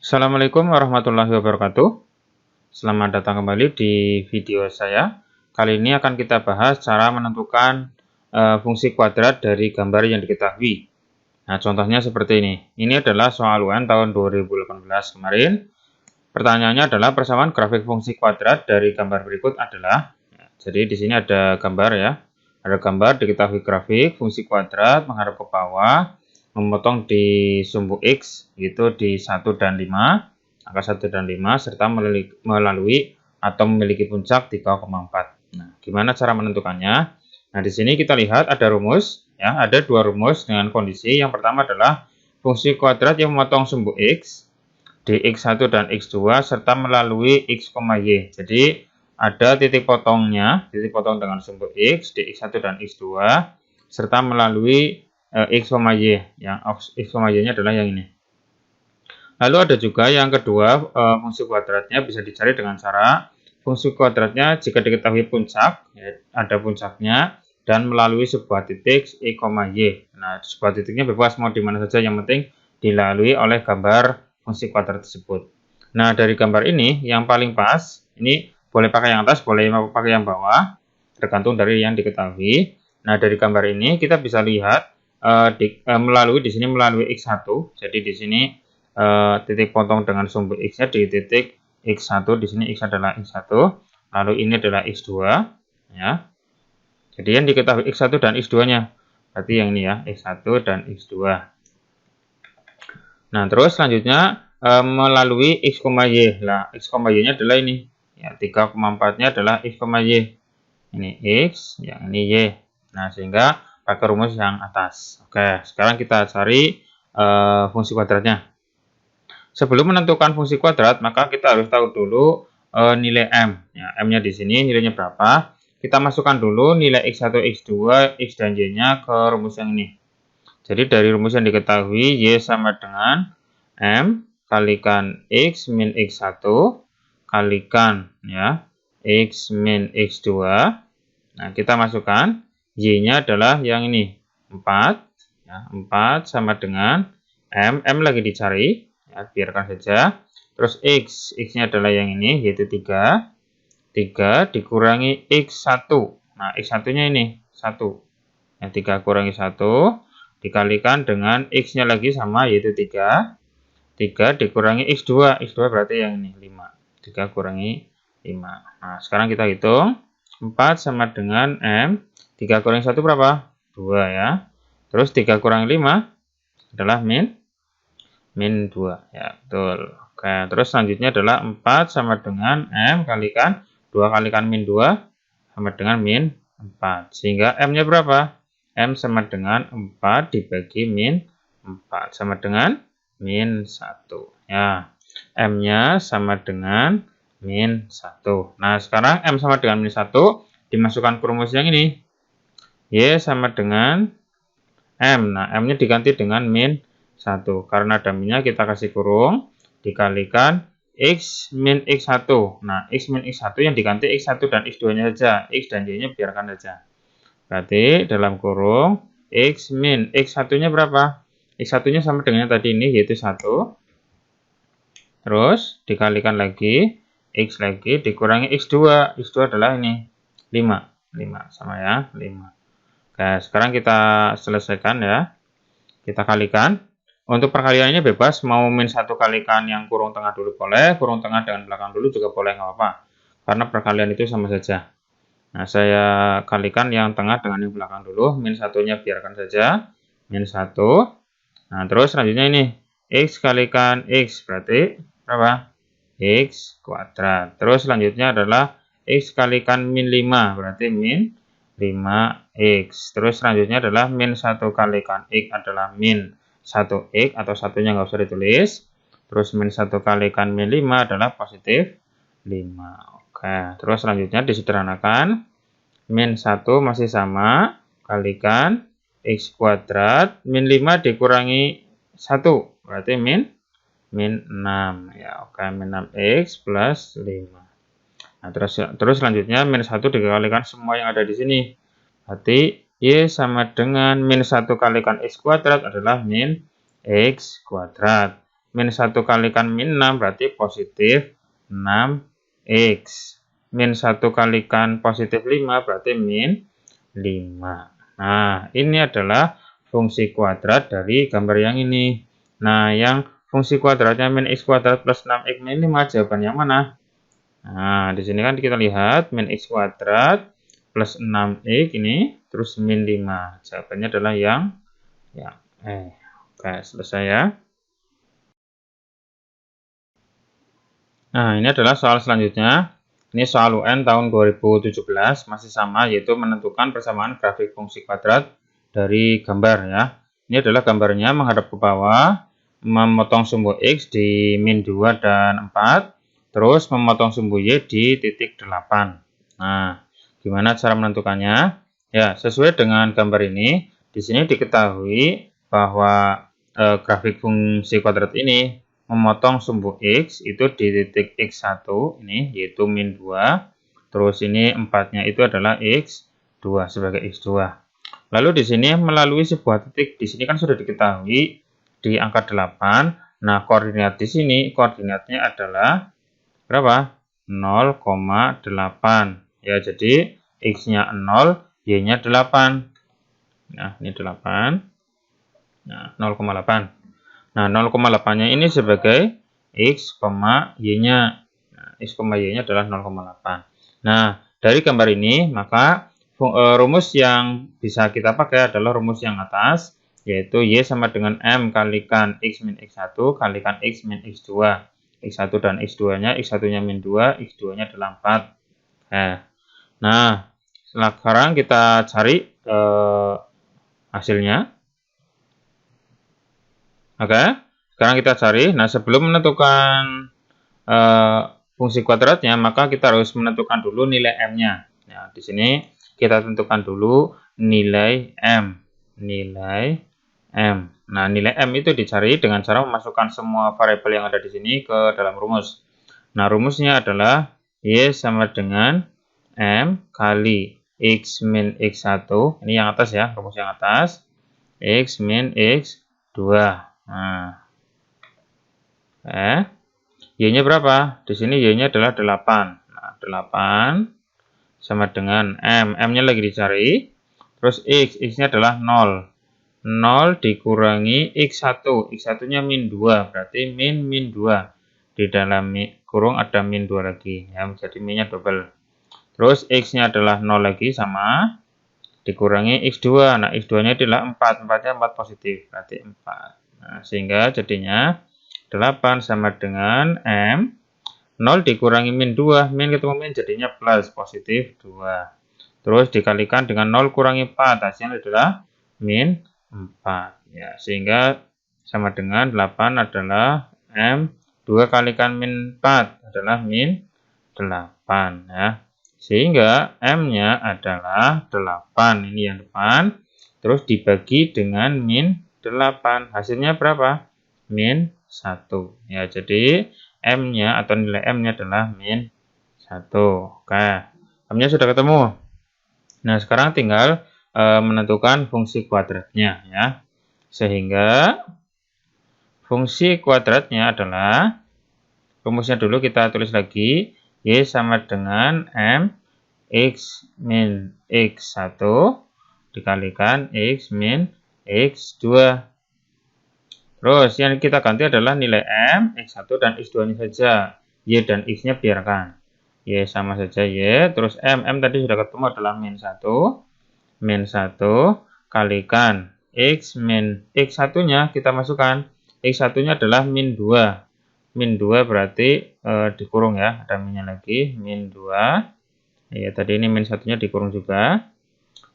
Assalamualaikum warahmatullahi wabarakatuh. Selamat datang kembali di video saya. Kali ini akan kita bahas cara menentukan fungsi kuadrat dari gambar yang diketahui. Nah, contohnya seperti ini. Ini adalah soal UN tahun 2018 kemarin. Pertanyaannya adalah persamaan grafik fungsi kuadrat dari gambar berikut adalah. Jadi di sini ada gambar ya. Ada gambar diketahui grafik fungsi kuadrat menghadap ke bawah, memotong di sumbu X itu di 1 dan 5, angka 1 dan 5, serta melalui atau memiliki puncak 3,4. Nah, gimana cara menentukannya? Nah, di sini kita lihat ada rumus ya, ada dua rumus dengan kondisi. Yang pertama adalah fungsi kuadrat yang memotong sumbu X di X1 dan X2 serta melalui X, Y. Jadi ada titik potong dengan sumbu X di X1 dan X2 serta melalui X, Y. Yang X, Y-nya adalah yang ini. Lalu ada juga yang kedua, fungsi kuadratnya bisa dicari dengan cara fungsi kuadratnya jika diketahui puncak, ya, ada puncaknya, dan melalui sebuah titik Y. Nah, sebuah titiknya bebas mau di mana saja, yang penting dilalui oleh gambar fungsi kuadrat tersebut. Nah, dari gambar ini yang paling pas, ini boleh pakai yang atas, boleh pakai yang bawah, tergantung dari yang diketahui. Nah, dari gambar ini kita bisa lihat melalui di sini melalui X1. Jadi di sini titik potong dengan sumbu X-nya di titik X1. Di sini X adalah X1, lalu ini adalah X2 ya. Jadi yang diketahui X1 dan X2-nya. Berarti yang ini ya, X1 dan X2. Nah, terus selanjutnya melalui X, Y. Nah, X, Y-nya adalah ini. Ya, 3,4-nya adalah X, Y. Ini X, yang ini Y. Nah, sehingga pakai rumus yang atas. Oke, sekarang kita cari fungsi kuadratnya. Sebelum menentukan fungsi kuadrat, maka kita harus tahu dulu nilai M. Ya, M-nya di sini nilainya berapa. Kita masukkan dulu nilai X1, X2, X dan Y-nya ke rumus yang ini. Jadi dari rumus yang diketahui, Y sama dengan M kalikan X min X1 kalikan ya X min X2. Nah, kita masukkan Y-nya adalah yang ini 4 ya, 4 sama dengan M lagi dicari ya, biarkan saja. Terus X-nya adalah yang ini yaitu 3 dikurangi X1. Nah, X1-nya ini 1 ya, 3 kurangi 1 dikalikan dengan X-nya lagi sama yaitu 3 dikurangi X2. X2 berarti yang ini 5. 3 kurangi 5. Nah, sekarang kita hitung. 4 sama dengan M. 3 kurangi 1 berapa? 2 ya. Terus 3 kurangi 5 adalah min 2. Ya, betul. Oke, terus selanjutnya adalah 4 sama dengan M kalikan 2 kalikan min 2 sama dengan min 4. Sehingga M-nya berapa? M sama dengan 4 dibagi min 4 sama dengan min 1. Ya, M-nya sama dengan min 1. Nah, sekarang M sama dengan min 1 dimasukkan ke rumus yang ini. Y sama dengan M. Nah, M-nya diganti dengan min 1. Karena ada minnya kita kasih kurung, dikalikan X min X1. Nah, X min X1 yang diganti X1 dan X2-nya saja. X dan Y-nya biarkan saja. Berarti dalam kurung X min X1-nya berapa? X1-nya sama dengan yang tadi ini yaitu 1. Terus dikalikan lagi X lagi dikurangi X2. X2 adalah ini 5 sama ya 5. Oke, sekarang kita selesaikan ya. Kita kalikan. Untuk perkaliannya bebas, mau min 1 kalikan yang kurung tengah dulu boleh, kurung tengah dengan belakang dulu juga boleh, nggak apa-apa. Karena perkalian itu sama saja. Nah, saya kalikan yang tengah dengan yang belakang dulu. Min 1-nya biarkan saja. Min 1. Nah, terus selanjutnya ini. X kalikan X. Berarti berapa? X kuadrat. Terus selanjutnya adalah X kalikan min 5. Berarti min 5X. Terus selanjutnya adalah min 1 kalikan X adalah min 1X. Atau satunya nggak usah ditulis. Terus min 1 kalikan min 5 adalah positif 5. Oke, terus selanjutnya disederhanakan. Min 1 masih sama, kalikan X kuadrat, min 5 dikurangi 1, berarti min 6. Ya, oke, min 6X plus 5. Nah, terus selanjutnya min 1 dikalikan semua yang ada di sini. Berarti Y sama dengan min 1 kalikan X kuadrat adalah min X kuadrat. min 1 kalikan min 6 berarti positif 6x. Min 1 kalikan positif 5 berarti min 5. Nah, ini adalah fungsi kuadrat dari gambar yang ini. Nah, yang fungsi kuadratnya min x kuadrat plus 6x min 5, jawabannya yang mana? Nah, di sini kan kita lihat min x kuadrat plus 6x ini, terus min 5. Jawabannya adalah yang Oke, selesai ya. Nah, ini adalah soal selanjutnya. Ini soal UN tahun 2017, masih sama, yaitu menentukan persamaan grafik fungsi kuadrat dari gambar ya. Ini adalah gambarnya menghadap ke bawah, memotong sumbu X di min 2 dan 4, terus memotong sumbu Y di titik 8. Nah, gimana cara menentukannya? Ya, sesuai dengan gambar ini, di sini diketahui bahwa grafik fungsi kuadrat ini memotong sumbu X itu di titik X1 ini, yaitu min 2. Terus ini 4-nya itu adalah X2 sebagai X2. Lalu di sini melalui sebuah titik, di sini kan sudah diketahui di angka 8. Nah, koordinat di sini, koordinatnya adalah berapa? 0,8. Ya, jadi X-nya 0, Y-nya 8. Nah, ini 8. Nah, 0,8. Nah, 0,8-nya ini sebagai X, Y-nya. Nah, X, Y-nya adalah 0,8. Nah, dari gambar ini, maka rumus yang bisa kita pakai adalah rumus yang atas, yaitu Y sama dengan M kalikan X min X1 kalikan X min X2. X1 dan X2-nya, X1-nya min 2, X2-nya adalah 4. Nah, sekarang kita cari hasilnya. Oke, sekarang kita cari. Nah, sebelum menentukan fungsi kuadratnya, maka kita harus menentukan dulu nilai M-nya. Nah, di sini kita tentukan dulu nilai M. Nilai M. Nah, nilai M itu dicari dengan cara memasukkan semua variabel yang ada di sini ke dalam rumus. Nah, rumusnya adalah Y sama dengan M kali X min X1. Ini yang atas ya, rumus yang atas. X min X2. Nah, Y-nya berapa? Di sini Y-nya adalah 8. Nah, 8 sama dengan M. M-nya lagi dicari. Terus X. X-nya adalah 0. 0 dikurangi X1. X1-nya min 2. Berarti min 2. Di dalam kurung ada min 2 lagi. Ya, jadi min-nya double. Terus X-nya adalah 0 lagi sama. Dikurangi X2. Nah, X2-nya adalah 4. 4-nya 4 positif. Berarti 4. Nah, sehingga jadinya 8 sama dengan M. 0 dikurangi min 2. Min ketemu min jadinya plus positif 2. Terus dikalikan dengan 0 kurangi 4. Hasilnya adalah min 4. Ya, sehingga sama dengan 8 adalah M. 2 kalikan min 4 adalah min 8. Ya. Sehingga M-nya adalah 8. Ini yang depan. Terus dibagi dengan min 8. Hasilnya berapa? Min 1. Ya, jadi M-nya atau nilai M-nya adalah min 1. Oke. M-nya sudah ketemu. Nah, sekarang tinggal menentukan fungsi kuadratnya ya. Sehingga fungsi kuadratnya adalah, rumusnya dulu kita tulis lagi, Y sama dengan M X min X1 dikalikan X min X2. Terus yang kita ganti adalah nilai M, X1 dan X2-nya saja. Y dan X-nya biarkan. Y sama saja Y. Terus M tadi sudah ketemu adalah min 1. Min 1 kalikan X min X1-nya kita masukkan. X1-nya adalah min 2. Min 2 berarti dikurung ya. Ada minnya lagi. Min 2. Ya, tadi ini min 1-nya dikurung juga.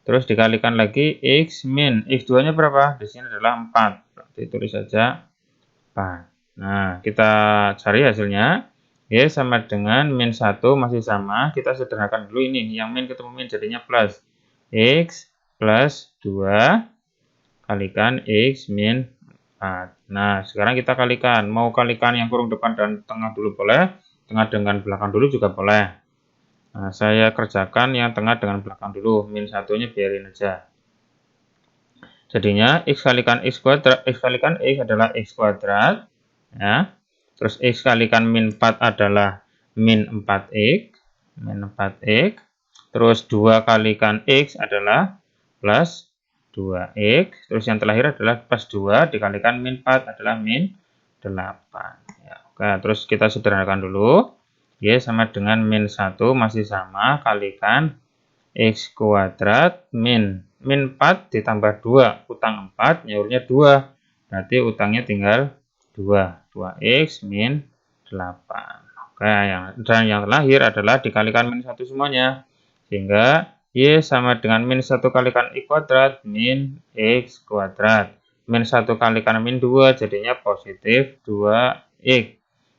Terus dikalikan lagi X min. X2-nya berapa? Di sini adalah 4. Ditulis saja 4. Nah, kita cari hasilnya. Y sama dengan min 1 masih sama. Kita sederhanakan dulu ini. Yang min ketemu min jadinya plus. X plus 2 kalikan X min 4. Nah, sekarang kita kalikan. Mau kalikan yang kurung depan dan tengah dulu boleh. Tengah dengan belakang dulu juga boleh. Nah, saya kerjakan yang tengah dengan belakang dulu. Min 1-nya biarin aja. Jadinya X kalikan X kuadrat, X kalikan X adalah X kuadrat. ya. Terus X kalikan min 4 adalah min 4X, terus 2 kalikan X adalah plus 2X, terus yang terakhir adalah plus 2 dikalikan min 4 adalah min 8. Ya, oke, terus kita sederhanakan dulu. Y sama dengan min 1 masih sama kalikan X kuadrat min 4 ditambah 2, utang 4, nyaurnya 2. Berarti utangnya tinggal 2x min 8. Oke, dan yang terakhir adalah dikalikan min 1 semuanya. Sehingga Y sama dengan min 1 kalikan X kuadrat min X kuadrat. Min 1 kalikan min 2 jadinya positif 2X.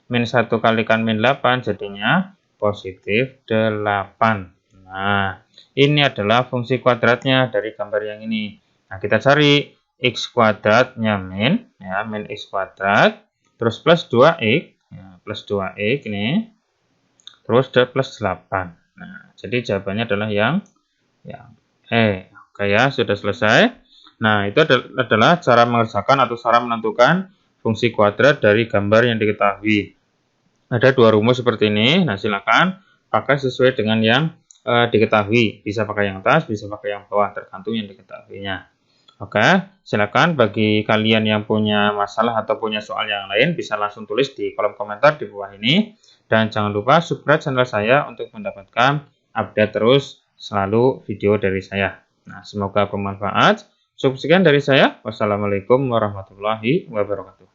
Min 1 kalikan min 8 jadinya positif 8. Nah, ini adalah fungsi kuadratnya dari gambar yang ini. Nah, kita cari X kuadratnya min, ya, min X kuadrat, terus plus 2X, ya, plus 2X ini, terus plus 8. Nah, jadi jawabannya adalah yang E. Oke ya, sudah selesai. Nah, itu adalah cara mengerjakan atau cara menentukan fungsi kuadrat dari gambar yang diketahui. Ada dua rumus seperti ini. Nah, silakan pakai sesuai dengan yang diketahui. Bisa pakai yang atas, bisa pakai yang bawah, tergantung yang diketahuinya. Oke, silakan bagi kalian yang punya masalah atau punya soal yang lain bisa langsung tulis di kolom komentar di bawah ini. Dan jangan lupa subscribe channel saya untuk mendapatkan update terus selalu video dari saya. Nah, semoga bermanfaat. Cukup sekian dari saya. Wassalamualaikum warahmatullahi wabarakatuh.